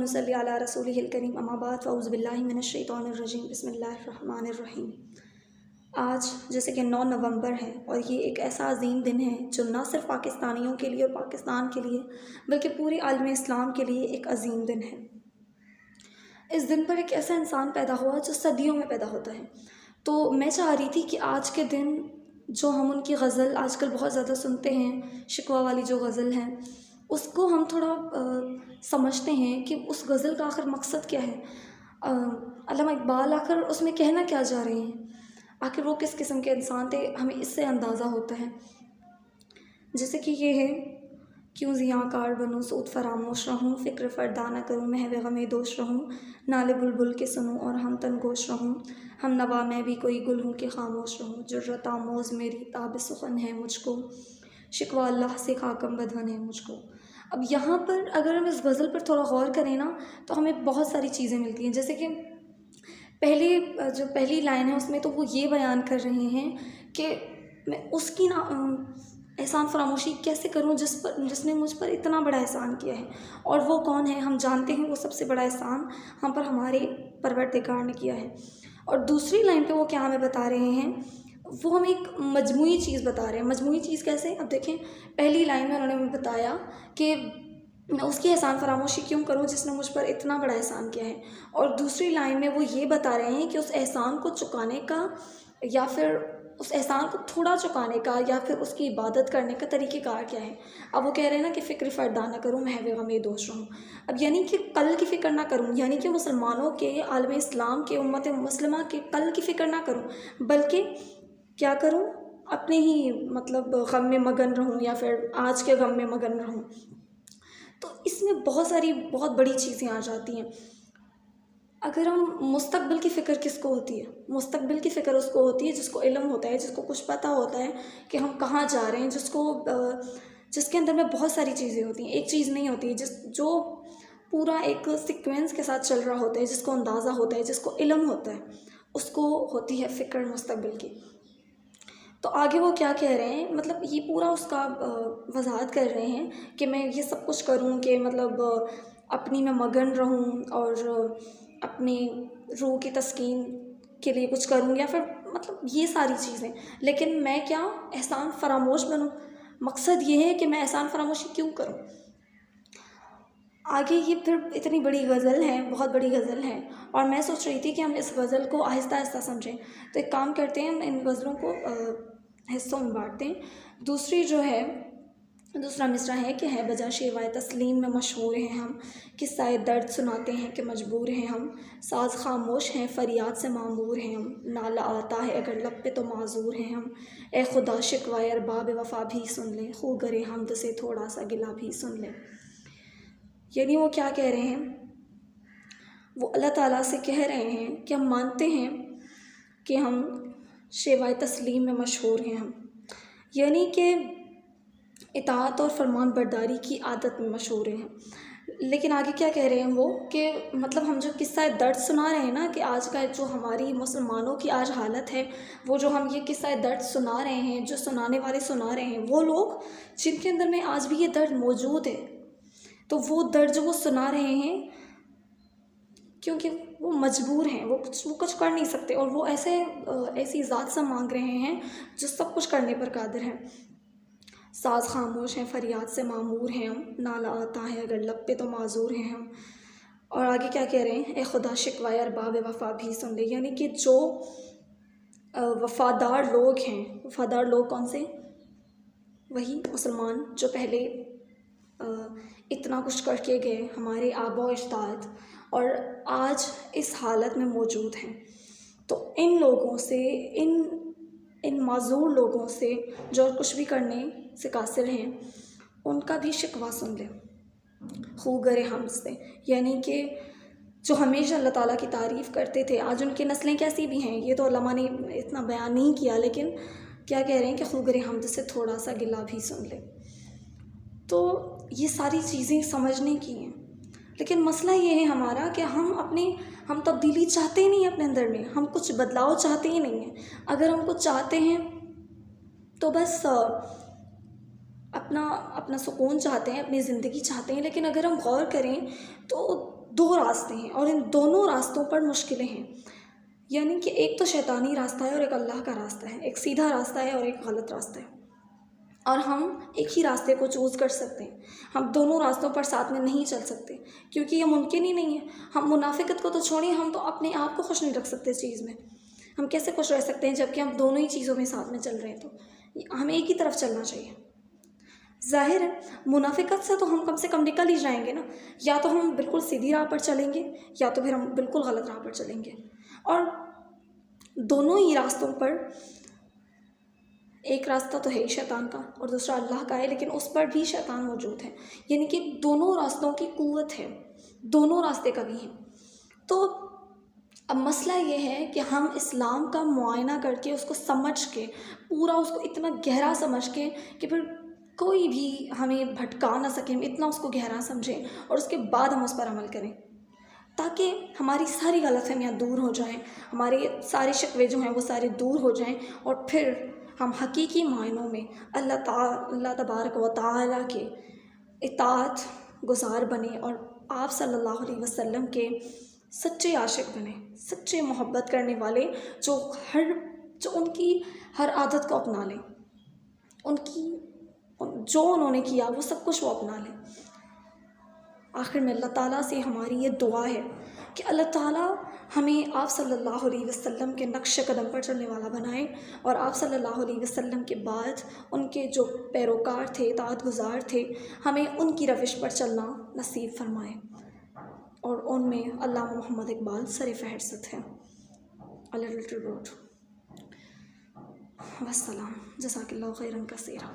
नसल्ली अला रसूलिहिल करीम अम्मा बाद फ़अऊज़ु बिल्लाहि मिनश शैतानिर रजीम बिस्मिल्लाहिर रहमानिर रहीम। आज जैसे कि 9 नवंबर है और ये एक ऐसा अजीम दिन है जो ना सिर्फ पाकिस्तानियों के लिए और पाकिस्तान के लिए बल्कि पूरे आलम इस्लाम के लिए एक अजीम दिन है। इस दिन पर एक ऐसा इंसान पैदा हुआ जो सदियों में पैदा होता है। तो मैं चाह रही थी कि आज के दिन जो हम उनकी गज़ल आजकल बहुत ज़्यादा सुनते हैं, शिकवा वाली जो गज़ल है, उसको हम थोड़ा समझते हैं कि उस गज़ल का आखिर मकसद क्या है। अल्लामा इकबाल आखिर उसमें कहना क्या चाह रहे हैं, आखिर वो किस किस्म के इंसान थे, हमें इससे अंदाज़ा होता है। जैसे कि ये है, क्यों ज़ियाकार बनूँ सूद फरामोश रहूँ, फ़िक्र फ़रदा न करूँ महव ग़मे दोष रहूँ, नाले बुलबुल के सुनूँ और हम तनगोश रहूँ, हम नवा मैं भी कोई गुल हूँ कि खामोश रहूँ, जुर्रत आमोज़ मेरी ताब सुख़न है मुझको, शिकवा अल्लाह से खाकम बदहन है मुझको। अब यहाँ पर अगर हम इस गज़ल पर थोड़ा गौर करें ना, तो हमें बहुत सारी चीज़ें मिलती हैं। जैसे कि पहली लाइन है उसमें तो वो ये बयान कर रहे हैं कि मैं उसकी ना एहसान फरामोशी कैसे करूं जिसने मुझ पर इतना बड़ा एहसान किया है। और वो कौन है, हम जानते हैं वो सबसे बड़ा एहसान हम पर हमारे परवरदिगार ने किया है। और दूसरी लाइन पे वो क्या हमें बता रहे हैं, वो हमें एक मजमूई चीज़ बता रहे हैं। मजमूई चीज़ कैसे, अब देखें, पहली लाइन में उन्होंने हमें बताया कि मैं उसकी एहसान फरामोशी क्यों करूं जिसने मुझ पर इतना बड़ा एहसान किया है, और दूसरी लाइन में वो ये बता रहे हैं कि उस एहसान को चुकाने का या फिर उस एहसान को थोड़ा चुकाने का या फिर उसकी इबादत करने का तरीक़ेकार क्या है। अब वो कह रहे हैं ना कि फ़िक्र फ़रदा ना करूँ महव ग़मे दोष रहूँ। अब यानी कि कल की फ़िक्र ना करूँ, यानी कि मुसलमानों के, आलम इस्लाम के, उम्मत मुस्लिमा के कल की फ़िक्र ना करूँ, बल्कि क्या करूँ, अपने ही मतलब ग़म में मगन रहूँ या फिर आज के ग़म में मगन रहूँ। तो इसमें बहुत बड़ी चीज़ें आ जाती हैं। अगर हम मुस्तक़बिल की फ़िक्र किसको होती है, मुस्तक़बिल की फ़िक्र उसको होती है जिसको इल्म होता है, जिसको कुछ पता होता है कि हम कहाँ जा रहे हैं, जिसके अंदर में बहुत सारी चीज़ें होती हैं, एक चीज़ नहीं होती है, जो पूरा एक सीक्वेंस के साथ चल रहा होता है, जिसको अंदाज़ा होता है, जिसको इल्म होता है, उसको होती है फ़िक्र मुस्तक़बिल की। तो आगे वो क्या कह रहे हैं, मतलब ये पूरा उसका वज़ाहत कर रहे हैं कि मैं ये सब कुछ करूं कि मतलब अपनी मैं मगन रहूं और अपनी रूह की तस्कीन के लिए कुछ करूं, या फिर मतलब ये सारी चीज़ें, लेकिन मैं क्या एहसान फरामोश बनूं। मकसद ये है कि मैं एहसान फरामोशी क्यों करूं। आगे ये फिर इतनी बड़ी गज़ल है, बहुत बड़ी गज़ल है, और मैं सोच रही थी कि हम इस गज़ल को आहिस्ता आहिस्ता समझें। तो एक काम करते हैं, हम इन गज़लों को हिस्सों में बांटते हैं। दूसरा मिसरा है कि है बजा शेवाए तस्लीम में मशहूर हैं हम, किस्साए दर्द सुनाते हैं कि मजबूर हैं हम, साज़ खामोश हैं फरियाद से मामूर हैं हम, नाला आता है अगर लब पे तो माजूर हैं हम, ए खुदा शिकवाए अरबाब वफ़ा भी सुन लें, खू गरे हमद से थोड़ा सा गिला भी सुन लें। यानी वो क्या कह रहे हैं, वो अल्लाह ताला से कह रहे हैं कि हम मानते हैं कि हम शेवाए तस्लीम में मशहूर हैं हम, यानी कि इताअत और फरमान बरदारी की आदत में मशहूर हैं। लेकिन आगे क्या कह रहे हैं वो कि मतलब हम जो किस्सा दर्द सुना रहे हैं ना, कि आज का जो हमारी मुसलमानों की आज हालत है, वो जो हम ये किस्सा दर्द सुना रहे हैं, जो सुनाने वाले सुना रहे हैं, वो लोग जिनके अंदर में आज भी ये दर्द मौजूद है, तो वो दर्द जो वो सुना रहे हैं क्योंकि वो मजबूर हैं, वो कुछ कर नहीं सकते, और वो ऐसी ज़ात से मांग रहे हैं जो सब कुछ करने पर कादिर हैं। साज़ खामोश हैं फरियाद से मामूर हैं हम, नाला आता है अगर लब पे तो माजूर हैं हम। और आगे क्या कह रहे हैं, ए खुदा शिकवाए अरबाब वफ़ा भी सुन ले, यानी कि जो वफ़ादार लोग हैं, वफ़ादार लोग कौन से, वही मुसलमान जो पहले इतना कुछ करके गए, हमारे आबा अजदाद, और आज इस हालत में मौजूद हैं। तो इन लोगों से, इन माजूर लोगों से जो कुछ भी करने से कासिर हैं, उनका भी शिकवा सुन लें, खू गरे हम से, यानी कि जो हमेशा अल्लाह ताला की तारीफ़ करते थे, आज उनकी नस्लें कैसी भी हैं ये तो अल्लामा ने इतना बयान नहीं किया, लेकिन क्या कह रहे हैं कि खू गरे हमद से थोड़ा सा गिला भी सुन ले। तो ये सारी चीज़ें समझने की हैं, लेकिन मसला ये है हमारा कि हम तब्दीली चाहते ही नहीं अपने अंदर में, हम कुछ बदलाव चाहते ही नहीं हैं। अगर हम कुछ चाहते हैं तो बस अपना सुकून चाहते हैं, अपनी ज़िंदगी चाहते हैं, लेकिन अगर हम गौर करें तो دو راستے ہیں اور ان دونوں راستوں پر مشکلیں ہیں، یعنی کہ ایک تو شیطانی راستہ ہے اور ایک اللہ کا راستہ ہے، ایک سیدھا راستہ ہے اور ایک غلط راستہ ہے، اور ہم ایک ہی راستے کو چوز کر سکتے ہیں، ہم دونوں راستوں پر ساتھ میں نہیں چل سکتے کیونکہ یہ ممکن ہی نہیں ہے۔ ہم منافقت کو تو چھوڑیں، ہم تو اپنے آپ کو خوش نہیں رکھ سکتے اس چیز میں، ہم کیسے خوش رہ سکتے ہیں جب کہ ہم دونوں ہی چیزوں میں ساتھ میں چل رہے ہیں؟ تو ہمیں ایک ہی طرف چلنا چاہیے۔ ظاہر ہے منافقت سے تو ہم کم سے کم نکل ہی جائیں گے نا، یا تو ہم بالکل سیدھی راہ پر چلیں گے یا تو پھر ہم بالکل غلط راہ پر چلیں گے، اور دونوں ہی راستوں پر ایک راستہ تو ہے ہی شیطان کا اور دوسرا اللہ کا ہے، لیکن اس پر بھی شیطان موجود ہے، یعنی کہ دونوں راستوں کی قوت ہے، دونوں راستے کبھی ہیں۔ تو اب مسئلہ یہ ہے کہ ہم اسلام کا معائنہ کر کے اس کو سمجھ کے پورا اس کو اتنا گہرا سمجھ کے کہ پھر کوئی بھی ہمیں بھٹکا نہ سکے، ہم اتنا اس کو گہرا سمجھیں اور اس کے بعد ہم اس پر عمل کریں تاکہ ہماری ساری غلط فہمیاں دور ہو جائیں، ہمارے سارے شکوے جو ہیں وہ سارے دور ہو جائیں، اور پھر ہم حقیقی معنوں میں اللہ تبارک و تعالیٰ کے اطاعت گزار بنیں اور آپ صلی اللہ علیہ وسلم کے سچے عاشق بنیں، سچے محبت کرنے والے جو ان کی ہر عادت کو اپنا لیں، جو انہوں نے کیا وہ سب کچھ وہ اپنا لیں۔ آخر میں اللہ تعالیٰ سے ہماری یہ دعا ہے کہ اللہ تعالیٰ ہمیں آپ صلی اللہ علیہ وسلم کے نقش قدم پر چلنے والا بنائے، اور آپ صلی اللہ علیہ وسلم کے بعد ان کے جو پیروکار تھے، اطاعت گزار تھے، ہمیں ان کی روش پر چلنا نصیب فرمائے، اور ان میں علامہ محمد اقبال سر فہرست ہے۔ A little tribute۔ والسلام، جزاک اللہ خیرا کثیرا۔